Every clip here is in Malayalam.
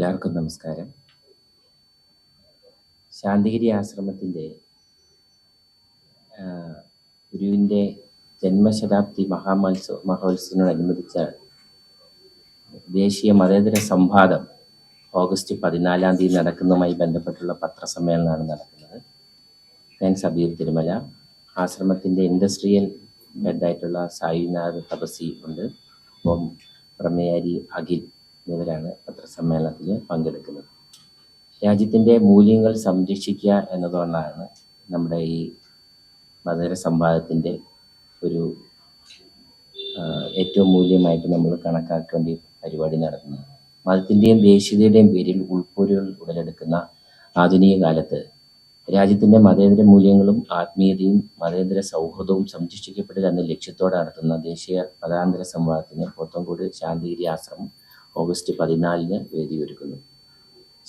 എല്ലാവർക്കും നമസ്കാരം. ശാന്തിഗിരി ആശ്രമത്തിൻ്റെ ഗുരുവിൻ്റെ ജന്മശതാബ്ദി മഹോത്സവത്തിനോടനുബന്ധിച്ച ദേശീയ മതേതര സംവാദം ഓഗസ്റ്റ് 14-ാം തീയതി നടക്കുന്നതുമായി ബന്ധപ്പെട്ടുള്ള പത്രസമ്മേളനമാണ് നടക്കുന്നത്. ഞാൻ സബീർ തിരുമല, ആശ്രമത്തിൻ്റെ ഇൻഡസ്ട്രിയൽ ഹെഡായിട്ടുള്ള സായിനാഥ് തപസി ഉണ്ട്, അപ്പം പ്രമേയാരി അഖിൽ എന്നിവരാണ് പത്രസമ്മേളനത്തിൽ പങ്കെടുക്കുന്നത്. രാജ്യത്തിൻ്റെ മൂല്യങ്ങൾ സംരക്ഷിക്കുക എന്നതുകൊണ്ടാണ് നമ്മുടെ ഈ മതേതര സംവാദത്തിൻ്റെ ഒരു ഏറ്റവും മൂല്യമായിട്ട് നമ്മൾ കണക്കാക്കേണ്ട പരിപാടി നടത്തുന്നത്. മതത്തിൻ്റെയും ദേശീയതയുടെയും പേരിൽ ഉൾപ്പോരുകൾ ഉടലെടുക്കുന്ന ആധുനിക കാലത്ത് രാജ്യത്തിൻ്റെ മതേതര മൂല്യങ്ങളും ആത്മീയതയും മതേതര സൗഹൃദവും സംരക്ഷിക്കപ്പെടുക എന്ന ലക്ഷ്യത്തോടെ നടത്തുന്ന ദേശീയ മതാന്തര സംവാദത്തിന് പോത്തൻകോട് ശാന്തിഗിരി ആശ്രമം ഓഗസ്റ്റ് 14-ന് വേദിയൊരുക്കുന്നു.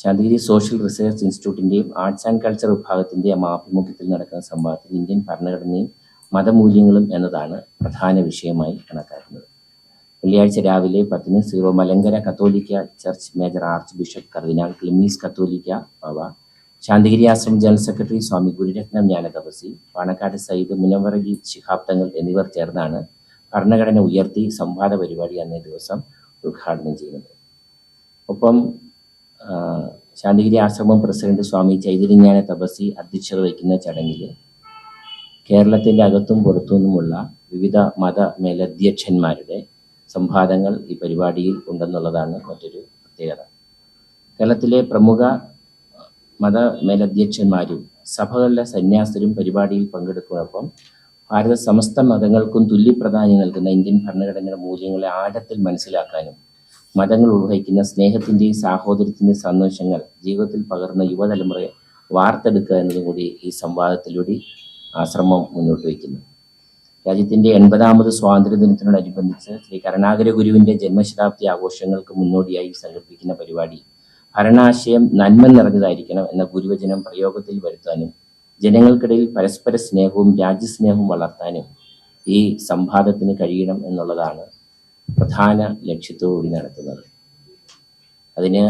ശാന്തിഗിരി സോഷ്യൽ റിസർച്ച് ഇൻസ്റ്റിറ്റ്യൂട്ടിൻ്റെയും ആർട്സ് ആൻഡ് കൾച്ചർ വിഭാഗത്തിൻ്റെയും ആഭിമുഖ്യത്തിൽ നടക്കുന്ന സംവാദത്തിൽ ഇന്ത്യൻ ഭരണഘടനയും മതമൂല്യങ്ങളും എന്നതാണ് പ്രധാന വിഷയമായി കണക്കാക്കുന്നത്. വെള്ളിയാഴ്ച രാവിലെ 10-ന് സീറോ മലങ്കര കത്തോലിക്ക ചർച്ച് മേജർ ആർച്ച് ബിഷപ്പ് കർദിനാൾ ക്ലിമ്മീസ് കത്തോലിക്ക ബാവ, ശാന്തിഗിരി ആശ്രമം ജനറൽ സെക്രട്ടറി സ്വാമി ഗുരുരത്നം ജ്ഞാന തപസി, പാണക്കാട് സയ്യിദ് മുനവ്വറലി ശിഹാബ് തങ്ങൾ എന്നിവർ ചേർന്നാണ് ഭരണഘടന ഉയർത്തി സംവാദ പരിപാടി അന്നേ ദിവസം ഉദ്ഘാടനം ചെയ്യുന്നത്. ഒപ്പം ശാന്തിഗിരി ആശ്രമം പ്രസിഡന്റ് സ്വാമി ചൈതന്യജ്ഞാന തപസി അധ്യക്ഷത വഹിക്കുന്ന ചടങ്ങിൽ കേരളത്തിൻ്റെ അകത്തും പുറത്തുനിന്നുമുള്ള വിവിധ മത മേലധ്യക്ഷന്മാരുടെ സംവാദങ്ങൾ ഈ പരിപാടിയിൽ ഉണ്ടെന്നുള്ളതാണ് മറ്റൊരു പ്രത്യേകത. കേരളത്തിലെ പ്രമുഖ മത മേലധ്യക്ഷന്മാരും സഭകളിലെ സന്യാസിരും പരിപാടിയിൽ പങ്കെടുക്കുന്നതോടൊപ്പം ഭാരത സമസ്ത മതങ്ങൾക്കും തുല്യപ്രാധാന്യം നൽകുന്ന ഇന്ത്യൻ ഭരണഘടനയുടെ മൂല്യങ്ങളെ ആഴത്തിൽ മനസ്സിലാക്കാനും മതങ്ങൾ ഉൾവഹിക്കുന്ന സ്നേഹത്തിൻ്റെയും സാഹോദര്യത്തിൻ്റെയും സന്ദേശങ്ങൾ ജീവിതത്തിൽ പകർന്ന യുവതലമുറയെ വാർത്തെടുക്കുക എന്നതും കൂടി ഈ സംവാദത്തിലൂടെ ആശ്രമം മുന്നോട്ട് വയ്ക്കുന്നു. രാജ്യത്തിൻ്റെ 80ാമത് സ്വാതന്ത്ര്യദിനത്തിനോടനുബന്ധിച്ച് ശ്രീ കരുണാകര ഗുരുവിൻ്റെ ജന്മശതാബ്ദി ആഘോഷങ്ങൾക്ക് മുന്നോടിയായി സംഘടിപ്പിക്കുന്ന പരിപാടി ഭരണാശയം നന്മ നിറഞ്ഞതായിരിക്കണം എന്ന ഗുരുവചനം പ്രയോഗത്തിൽ വരുത്താനും ജനങ്ങൾക്കിടയിൽ പരസ്പര സ്നേഹവും രാജ്യസ്നേഹവും വളർത്താനും ഈ സംവാദത്തിന് കഴിയണം എന്നുള്ളതാണ് പ്രധാന ലക്ഷ്യത്തോടുകൂടി നടത്തുന്നത്. അതിന്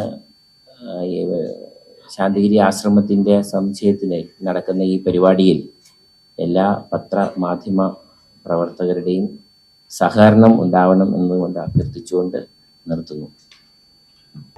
ശാന്തിഗിരി ആശ്രമത്തിൻ്റെ സമുച്ചയത്തിന് നടക്കുന്ന ഈ പരിപാടിയിൽ എല്ലാ പത്രമാധ്യമ പ്രവർത്തകരുടെയും സഹകരണം ഉണ്ടാവണം എന്നുകൊണ്ട് അഭ്യർത്ഥിച്ചുകൊണ്ട് നിർത്തുന്നു.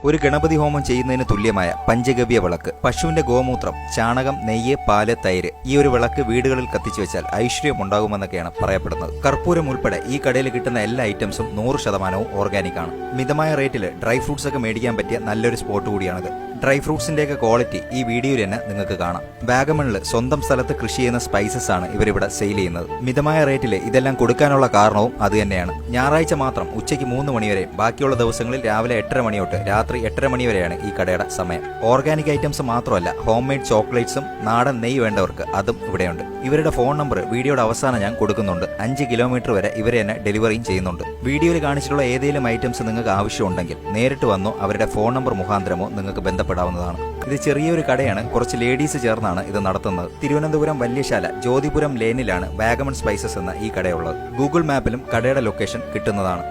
ഒരു ഗണപതി ഹോമം ചെയ്യുന്നതിന് തുല്യമായ പഞ്ചഗവ്യ വിളക്ക്, പശുവിന്റെ ഗോമൂത്രം, ചാണകം, നെയ്യ്, പാല്, തൈര്, ഈ ഒരു വിളക്ക് വീടുകളിൽ കത്തിച്ചു വെച്ചാൽ ഐശ്വര്യം ഉണ്ടാകുമെന്നൊക്കെയാണ് പറയപ്പെടുന്നത്. കർപ്പൂരം ഉൾപ്പെടെ ഈ കടയിൽ കിട്ടുന്ന എല്ലാ ഐറ്റംസും 100% ഓർഗാനിക് ആണ്. മിതമായ റേറ്റിൽ ഡ്രൈ ഫ്രൂട്ട്സ് ഒക്കെ മേടിക്കാൻ പറ്റിയ നല്ലൊരു സ്പോട്ട് കൂടിയാണിത്. ഡ്രൈ ഫ്രൂട്ട്സിന്റെയൊക്കെ ക്വാളിറ്റി ഈ വീഡിയോയിൽ തന്നെ നിങ്ങൾക്ക് കാണാം. വാഗമണിൽ സ്വന്തം സ്ഥലത്ത് കൃഷി ചെയ്യുന്ന സ്പൈസസ് ആണ് ഇവരിവിടെ സെയിൽ ചെയ്യുന്നത്. മിതമായ റേറ്റിൽ ഇതെല്ലാം കൊടുക്കാനുള്ള കാരണവും അത് തന്നെയാണ്. ഞായറാഴ്ച മാത്രം ഉച്ചയ്ക്ക് 3 മണി വരെയും ബാക്കിയുള്ള ദിവസങ്ങളിൽ രാവിലെ 8:30 മണി തൊട്ട് രാത്രി 8:30 മണി വരെയാണ് ഈ കടയുടെ സമയം. ഓർഗാനിക് ഐറ്റംസ് മാത്രമല്ല, ഹോം മെയ്ഡ് ചോക്ലേറ്റ്സും നാടൻ നെയ്യ് വേണ്ടവർക്ക് അതും ഇവിടെയുണ്ട്. ഇവരുടെ ഫോൺ നമ്പർ വീഡിയോയുടെ അവസാനം ഞാൻ കൊടുക്കുന്നുണ്ട്. 5 കിലോമീറ്റർ വരെ ഇവരെ തന്നെ ഡെലിവറിയും ചെയ്യുന്നുണ്ട്. വീഡിയോയിൽ കാണിച്ചിട്ടുള്ള ഏതെങ്കിലും ഐറ്റംസ് നിങ്ങൾക്ക് ആവശ്യമുണ്ടെങ്കിൽ നേരിട്ട് വന്നോ അവരുടെ ഫോൺ നമ്പർ മുഖാന്തരമോ നിങ്ങൾക്ക് ബന്ധപ്പെടാവുന്നതാണ്. ഇത് ചെറിയൊരു കടയാണ്, കുറച്ച് ലേഡീസ് ചേർന്നാണ് ഇത് നടത്തുന്നത്. തിരുവനന്തപുരം വല്യശാല ജ്യോതിപുരം ലേനിലാണ് വാഗമൺ സ്പൈസസ് എന്ന ഈ കടയുള്ളത്. ഗൂഗിൾ മാപ്പിലും കടയുടെ ലൊക്കേഷൻ കിട്ടുന്നതാണ്.